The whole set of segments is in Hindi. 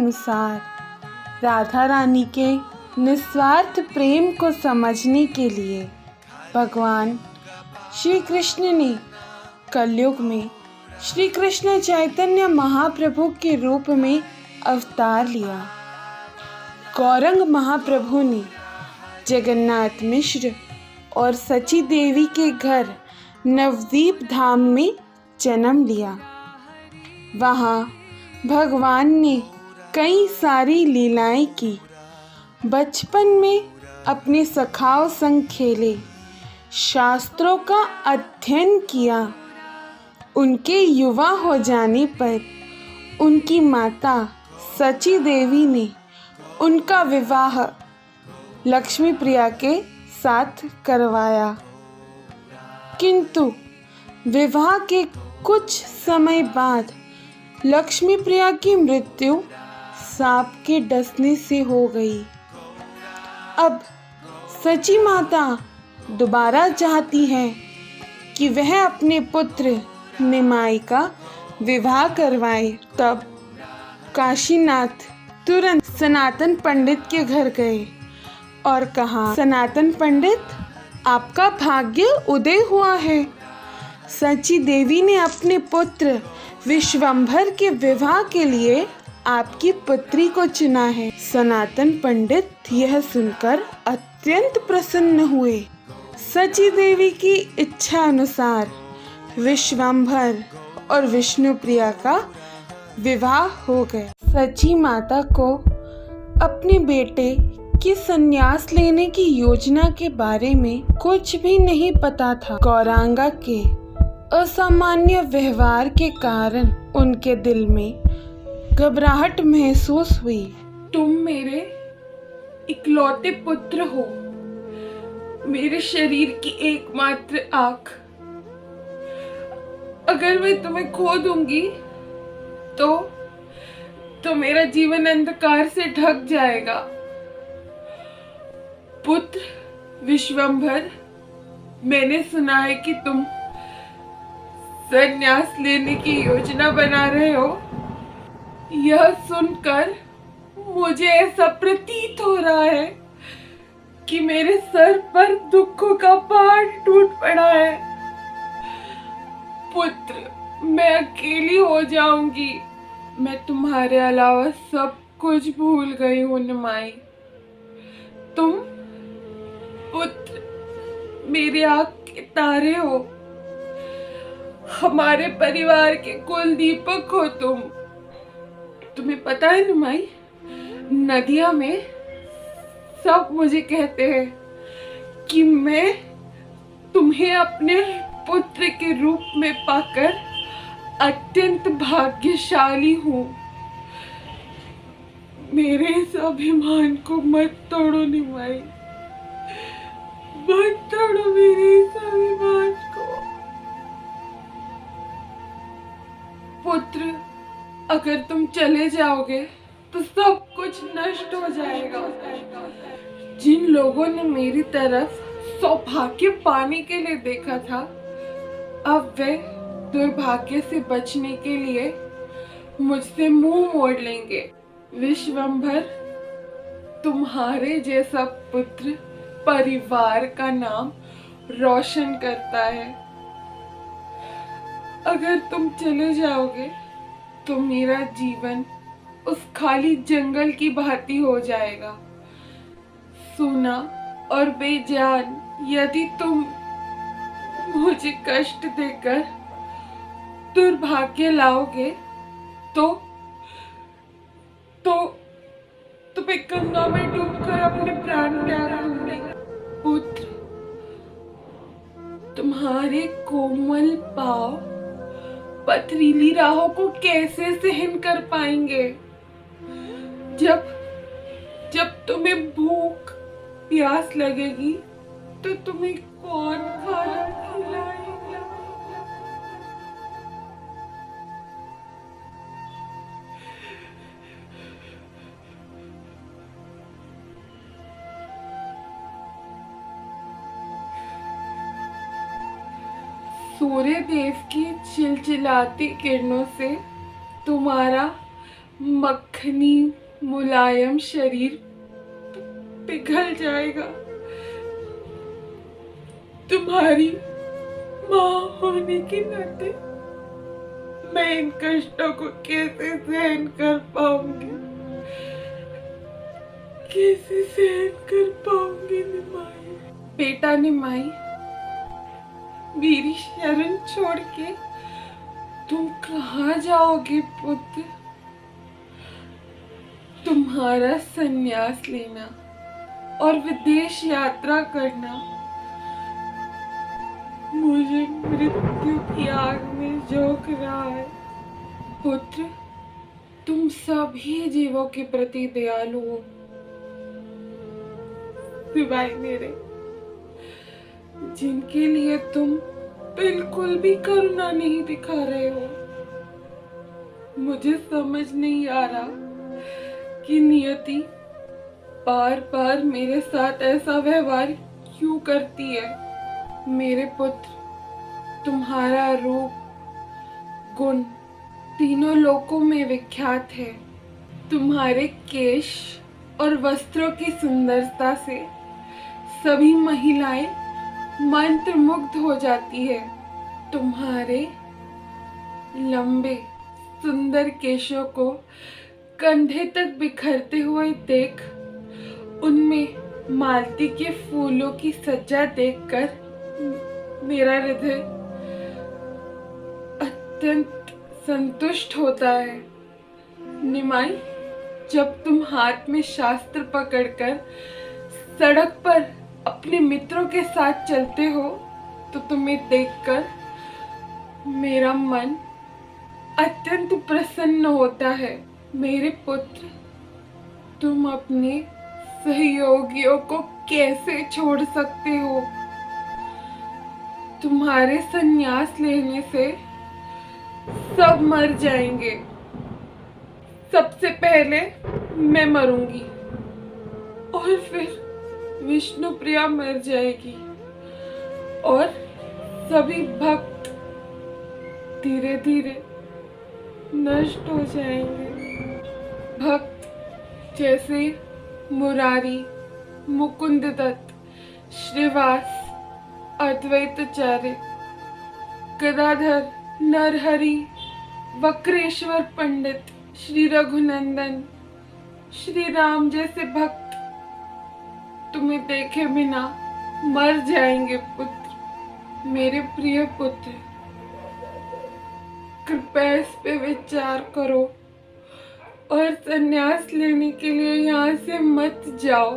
अनुसार राधा रानी के निस्वार्थ प्रेम को समझने के लिए भगवान श्री कृष्ण ने कलयुग में श्री कृष्ण चैतन्य महाप्रभु के रूप में अवतार लिया। गौरंग महाप्रभु ने जगन्नाथ मिश्र और सची देवी के घर नवदीप धाम में जन्म लिया। वहाँ भगवान ने कई सारी लीलाएं की। बचपन में अपने सखाओं संग खेले, शास्त्रों का अध्ययन किया। उनके युवा हो जाने पर उनकी माता सची देवी ने उनका विवाह लक्ष्मी प्रिया के साथ करवाया, किंतु विवाह के कुछ समय बाद लक्ष्मी प्रिया की मृत्यु सांप के डसने से हो गई। अब सची माता दोबारा चाहती है कि वह अपने पुत्र निमाई का विवाह करवाए। तब काशीनाथ तुरंत सनातन पंडित के घर गए और कहा, सनातन पंडित, आपका भाग्य उदय हुआ है। सची देवी ने अपने पुत्र विश्वंभर के विवाह के लिए आपकी पुत्री को चुना है। सनातन पंडित यह सुनकर अत्यंत प्रसन्न हुए। सची देवी की इच्छा अनुसार विश्वंभर और विष्णुप्रिया का विवाह हो गया। सची माता को अपने बेटे कि संन्यास लेने की योजना के बारे में कुछ भी नहीं पता था। गौरांगा के असामान्य व्यवहार के कारण उनके दिल में घबराहट महसूस हुई। तुम मेरे इकलौते पुत्र हो, मेरे शरीर की एकमात्र आँख। अगर मैं तुम्हें खो दूंगी तो मेरा जीवन अंधकार से ढक जाएगा। पुत्र विश्वंभर, मैंने सुना है कि तुम संन्यास लेने की योजना बना रहे हो। यह सुनकर मुझे ऐसा प्रतीत हो रहा है कि मेरे सर पर दुखों का पहाड़ टूट पड़ा है। पुत्र, मैं अकेली हो जाऊंगी। मैं तुम्हारे अलावा सब कुछ भूल गई हूँ निमाई। तुम पुत्र मेरे आँख के तारे हो, हमारे परिवार के कुल दीपक हो तुम। तुम्हें पता है निमाई, नदिया में सब मुझे कहते हैं कि मैं तुम्हें अपने पुत्र के रूप में पाकर अत्यंत भाग्यशाली हूँ। मेरे इस अभिमान को मत तोड़ो निमाई, मत तोड़ो मेरे इस अभिमान को। पुत्र, अगर तुम चले जाओगे तो सब कुछ नष्ट हो जाएगा। जिन लोगों ने मेरी तरफ सौभाग्य पाने के लिए देखा था, अब वे दुर्भाग्य से बचने के लिए मुझसे मुंह मोड़ लेंगे। विश्वंभर, तुम्हारे जैसा पुत्र परिवार का नाम रोशन करता है। अगर तुम चले जाओगे तो मेरा जीवन उस खाली जंगल की भांति हो जाएगा, सूना और बेजान। यदि तुम मुझे कष्ट देकर दुर्भाग्य लाओगे तो मैं गंगा में डूबकर अपने प्राण त्याग दूंगी। पुत्र, तुम्हारे कोमल पांव पथरीली राहों को कैसे सहन कर पाएंगे? जब तुम्हें भूख प्यास लगेगी तो तुम्हें कौन खाना खिलाएगा? सूर्य देव की चिलचिलाती किरणों से तुम्हारा मक्खन मक्खनी मुलायम शरीर पिघल जाएगा। तुम्हारी माँ होने के नाते मैं इन कष्टों को कैसे सहन कर पाऊंगी, कैसे सहन कर पाऊंगी निमाई। बेटा निमाई, मेरी शरण छोड़ के तुम कहाँ जाओगे पुत्र? तुम्हारा संन्यास लेना और विदेश यात्रा करना मुझे मृत्यु की आग में झोंक रहा है। पुत्र, तुम सभी जीवों के प्रति दयालु हो, सिवाय मेरे, जिनके लिए तुम बिल्कुल भी करुणा नहीं दिखा रहे हो। मुझे समझ नहीं आ रहा कि नियति बार बार मेरे साथ ऐसा व्यवहार क्यों करती है। मेरे पुत्र, तुम्हारा रूप गुण तीनों लोकों में विख्यात है। तुम्हारे केश और वस्त्रों की सुंदरता से सभी महिलाएं मंत्रमुग्ध हो जाती है। तुम्हारे लंबे सुंदर केशों को कंधे तक बिखरते हुए देख, उनमें मालती के फूलों की सज्जा देखकर मेरा हृदय अत्यंत संतुष्ट होता है। निमाई, जब तुम हाथ में शास्त्र पकड़कर सड़क पर अपने मित्रों के साथ चलते हो तो तुम्हें देखकर मेरा मन अत्यंत प्रसन्न होता है। मेरे पुत्र, तुम अपने सहयोगियों को कैसे छोड़ सकते हो? तुम्हारे संन्यास लेने से सब मर जाएंगे। सबसे पहले मैं मरूंगी और फिर विष्णु प्रिया मर जाएगी और सभी भक्त धीरे धीरे नष्ट हो जाएंगे। भक्त जैसे मुरारी, मुकुंद दत्त, श्रीवास, अद्वैताचार्य, गदाधर, नरहरि, वक्रेश्वर पंडित, श्री रघुनंदन, श्री राम जैसे भक्त तुम्हें देखे बिना मर जाएंगे पुत्र। मेरे प्रिय पुत्र, कृपया इस पे विचार करो और संन्यास लेने के लिए यहाँ से मत जाओ।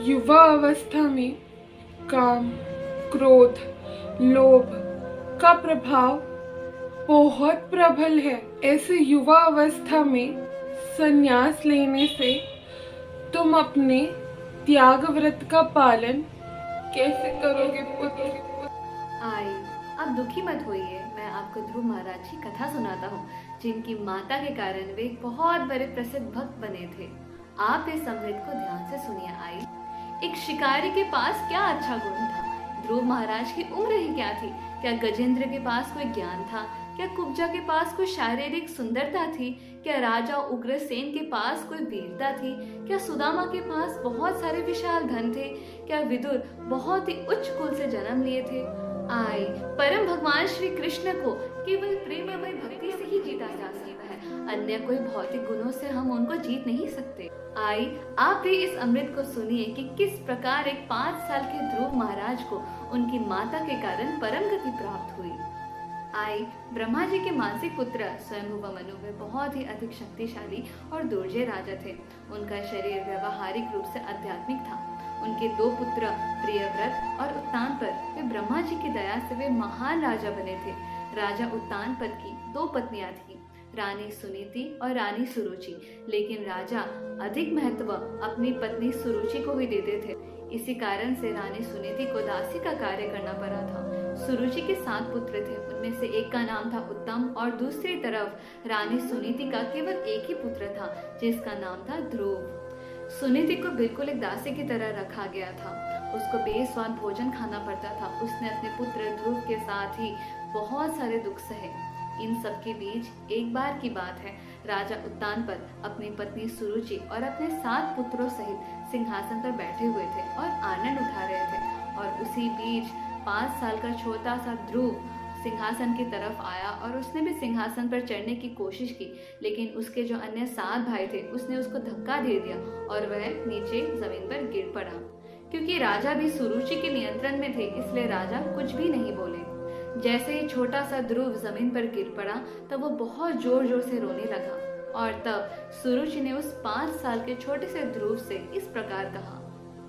युवा अवस्था में काम, क्रोध, लोभ का प्रभाव बहुत प्रबल है। ऐसे युवा अवस्था में संन्यास लेने से तुम अपने त्याग व्रत का पालन कैसे करोगे पुत्र? आई, आप दुखी मत होइए। मैं आपको ध्रुव महाराज की कथा सुनाता हूँ, जिनकी माता के कारण वे एक बहुत बड़े प्रसिद्ध भक्त बने थे। आप इस अमृत को ध्यान से सुनिए। आई, एक शिकारी के पास क्या अच्छा गुण था? ध्रुव महाराज की उम्र ही क्या थी? क्या गजेंद्र के पास कोई ज्ञान था? क्या कुब्जा के पास कोई शारीरिक सुंदरता थी? क्या राजा उग्रसेन के पास कोई वीरता थी? क्या सुदामा के पास बहुत सारे विशाल धन थे? क्या विदुर बहुत ही उच्च कुल से जन्म लिए थे? आई, परम भगवान श्री कृष्ण को केवल प्रेममय भक्ति से ही जीता जा सकता है। अन्य कोई भौतिक गुणों से हम उनको जीत नहीं सकते। आई, आप भी इस अमृत को सुनिए कि किस प्रकार एक 5 साल के ध्रुव महाराज को उनकी माता के कारण परम गति प्राप्त हुई। आई, ब्रह्मा जी के मानसिक पुत्र स्वयंभुव मनु वे बहुत ही अधिक शक्तिशाली और दुर्जय राजा थे। उनका शरीर व्यवहारिक रूप से आध्यात्मिक था। उनके 2 पुत्र प्रियव्रत और उत्तानपद, वे ब्रह्मा जी की दया से वे महान राजा बने थे। राजा उत्तानपद की 2 पत्नियां थीं, रानी सुनीति और रानी सुरुचि, लेकिन राजा अधिक महत्व अपनी पत्नी सुरुचि को ही देते थे। इसी कारण से रानी सुनीति को दासी का कार्य करना पड़ा था। सुरुचि के 7 पुत्र थे, उनमें से एक का नाम था उत्तम और दूसरी तरफ रानी सुनीति का केवल एक ही पुत्र था, जिसका नाम था ध्रुव। सुनीति को बिल्कुल एक दासी की तरह रखा गया था। उसको बेस्वाद भोजन खाना पड़ता था। उसने अपने पुत्र ध्रुव के साथ ही बहुत सारे दुख सहे। इन सब के बीच एक बार की बात है, राजा उत्तानपद अपनी पत्नी सुरुचि और अपने 7 पुत्रों सहित सिंहासन पर बैठे हुए थे और आनंद उठा रहे थे। और उसी बीच 5 साल का छोटा सा ध्रुव सिंहासन की तरफ आया और उसने भी सिंहासन पर चढ़ने की कोशिश की, लेकिन उसके जो अन्य 7 भाई थे उसने उसको धक्का दे दिया और वह नीचे जमीन पर गिर पड़ा। क्योंकि राजा भी सुरुचि के नियंत्रण में थे, इसलिए राजा कुछ भी नहीं बोले। जैसे ही छोटा सा ध्रुव जमीन पर गिर पड़ा तब वो बहुत जोर जोर से रोने लगा। और तब सुरुचि ने उस 5 साल के छोटे से ध्रुव से इस प्रकार कहा,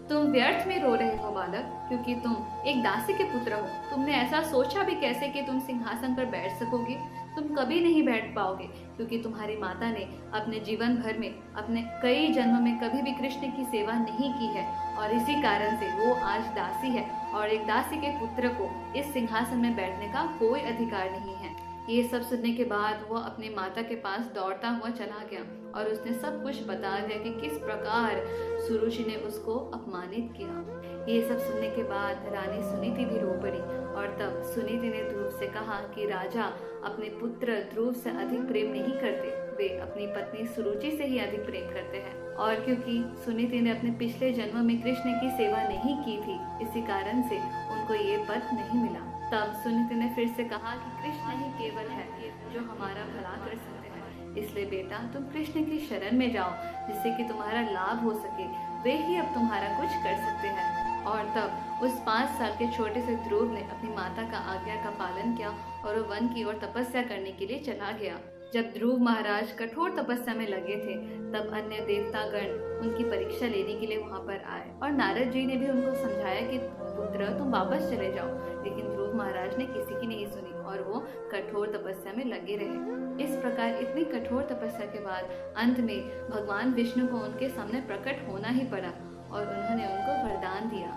तुम व्यर्थ में रो रहे हो बालक, क्योंकि तुम एक दासी के पुत्र हो। तुमने ऐसा सोचा भी कैसे कि तुम सिंहासन पर बैठ सकोगे? तुम कभी नहीं बैठ पाओगे, क्योंकि तुम्हारी माता ने अपने जीवन भर में, अपने कई जन्म में कभी भी कृष्ण की सेवा नहीं की है, और इसी कारण से वो आज दासी है और एक दासी के पुत्र को इस सिंहासन में बैठने का कोई अधिकार नहीं है। ये सब सुनने के बाद वो अपनी माता के पास दौड़ता हुआ चला गया और उसने सब कुछ बता दिया कि किस प्रकार सुरुचि ने उसको अपमानित किया। ये सब सुनने के बाद रानी सुनीति भी रो पड़ी और तब सुनीति ने ध्रुव से कहा कि राजा अपने पुत्र ध्रुव से अधिक प्रेम नहीं करते, वे अपनी पत्नी सुरुचि से ही अधिक प्रेम करते हैं। और क्योंकि सुनीति ने अपने पिछले जन्म में कृष्ण की सेवा नहीं की थी, इसी कारण से उनको ये पद नहीं मिला। तब सुनीति ने फिर से कहा कि कृष्ण ही केवल है जो हमारा भला कर सकते हैं, इसलिए बेटा तुम कृष्ण की शरण में जाओ, जिससे कि तुम्हारा लाभ हो सके। वे ही अब तुम्हारा कुछ कर सकते हैं। और तब उस 5 साल के छोटे से ध्रुव ने अपनी माता का आज्ञा का पालन किया और वो वन की ओर तपस्या करने के लिए चला गया। जब ध्रुव महाराज कठोर तपस्या में लगे थे, तब अन्य देवतागण उनकी परीक्षा लेने के लिए वहां पर आए और नारद जी ने भी उनको समझाया कि पुत्र तुम वापस चले जाओ, लेकिन ध्रुव महाराज ने किसी की नहीं सुनी और वो कठोर तपस्या में लगे रहे। इस प्रकार इतनी कठोर तपस्या के बाद अंत में भगवान विष्णु को उनके सामने प्रकट होना ही पड़ा और उन्होंने उनको वरदान दिया,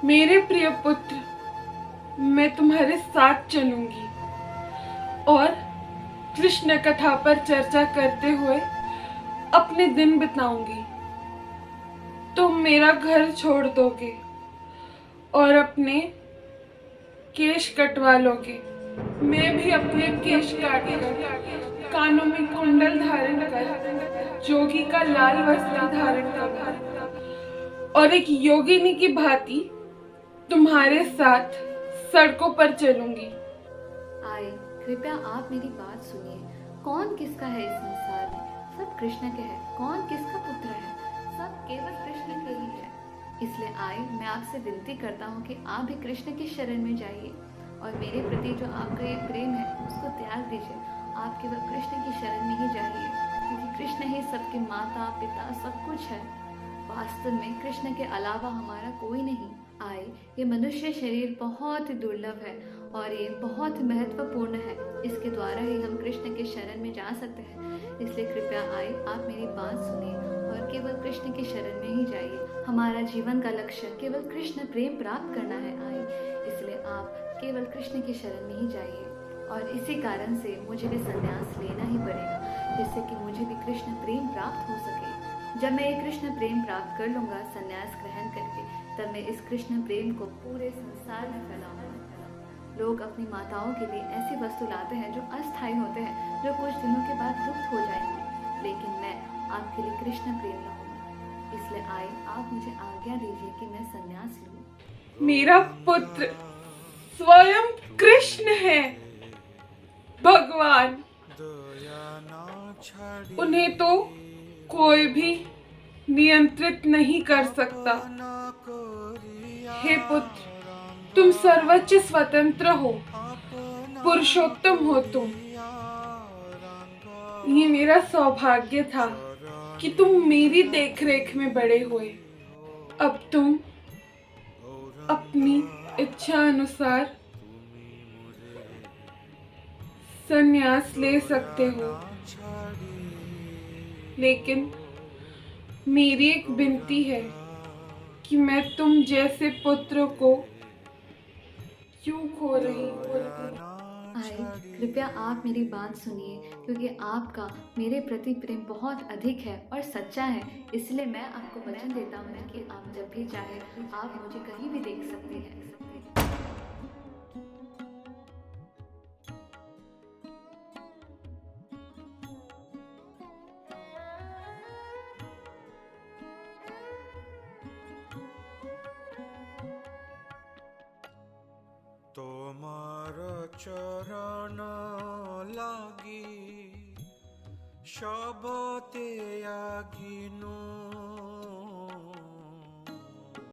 मेरे प्रिय पुत्र, मैं तुम्हारे साथ चलूंगी और कृष्ण कथा पर चर्चा करते हुए अपने दिन बिताऊंगी। तुम मेरा घर छोड़ दोगे और अपने केश कटवा लोगे। मैं भी अपने केश काटकर कानों में कुंडल धारण कर जोगी का लाल वस्त्र धारण करूंगा और एक योगिनी की भांति तुम्हारे साथ सड़कों पर चलूंगी। आए कृपया आप मेरी बात सुनिए। कौन किसका है इस संसार में? सब कृष्ण के हैं। कौन किसका पुत्र है? सब केवल कृष्ण के ही है। इसलिए आए मैं आपसे विनती करता हूँ कि आप भी कृष्ण की शरण में जाइए और मेरे प्रति जो आपका ये प्रेम है उसको त्याग दीजिए। आप केवल कृष्ण की शरण में ही जाइए, क्योंकि कृष्ण ही सबके माता पिता सब कुछ है। वास्तव में कृष्ण के अलावा हमारा कोई नहीं। आए ये मनुष्य शरीर बहुत ही दुर्लभ है और ये बहुत महत्वपूर्ण है। इसके द्वारा ही हम कृष्ण के शरण में जा सकते हैं। इसलिए कृपया आए आप मेरी बात सुनिए और केवल कृष्ण की शरण में ही जाइए। हमारा जीवन का लक्ष्य केवल कृष्ण प्रेम प्राप्त करना है। आए इसलिए आप केवल कृष्ण की शरण में ही जाइए और इसी कारण से मुझे भी संन्यास लेना ही पड़ेगा, जिससे कि मुझे भी कृष्ण प्रेम प्राप्त हो सके। जब मैं ये कृष्ण प्रेम प्राप्त कर लूंगा संन्यास ग्रहण करके, तब मैं इस कृष्ण प्रेम को पूरे संसार में फैलाऊंगा। लोग अपनी माताओं के लिए ऐसी वस्तु लाते हैं जो अस्थायी होते हैं, जो कुछ दिनों के बाद लुप्त हो जाएंगे, लेकिन मैं आपके लिए कृष्ण प्रेम लाऊंगा। इसलिए आए आप मुझे आज्ञा दीजिए कि मैं संन्यास लूं। मेरा पुत्र स्वयं कृष्ण है, भगवान। उन्हें तो कोई भी नियंत्रित नहीं कर सकता। हे पुत्र, तुम सर्वोच्च स्वतंत्र हो, पुरुषोत्तम हो तुम। ये मेरा सौभाग्य था कि तुम मेरी देखरेख में बड़े हुए। अब तुम अपनी इच्छा अनुसार संन्यास ले सकते हो, लेकिन मेरी एक विनती है कि मैं तुम जैसे पुत्र को क्यों खो रही हूँ। आए कृपया आप मेरी बात सुनिए, क्योंकि आपका मेरे प्रति प्रेम बहुत अधिक है और सच्चा है। इसलिए मैं आपको वचन देता हूँ कि आप जब भी चाहे आप मुझे कहीं भी देख सकते हैं। তোমার চরণ লাগি সবতে আগিনু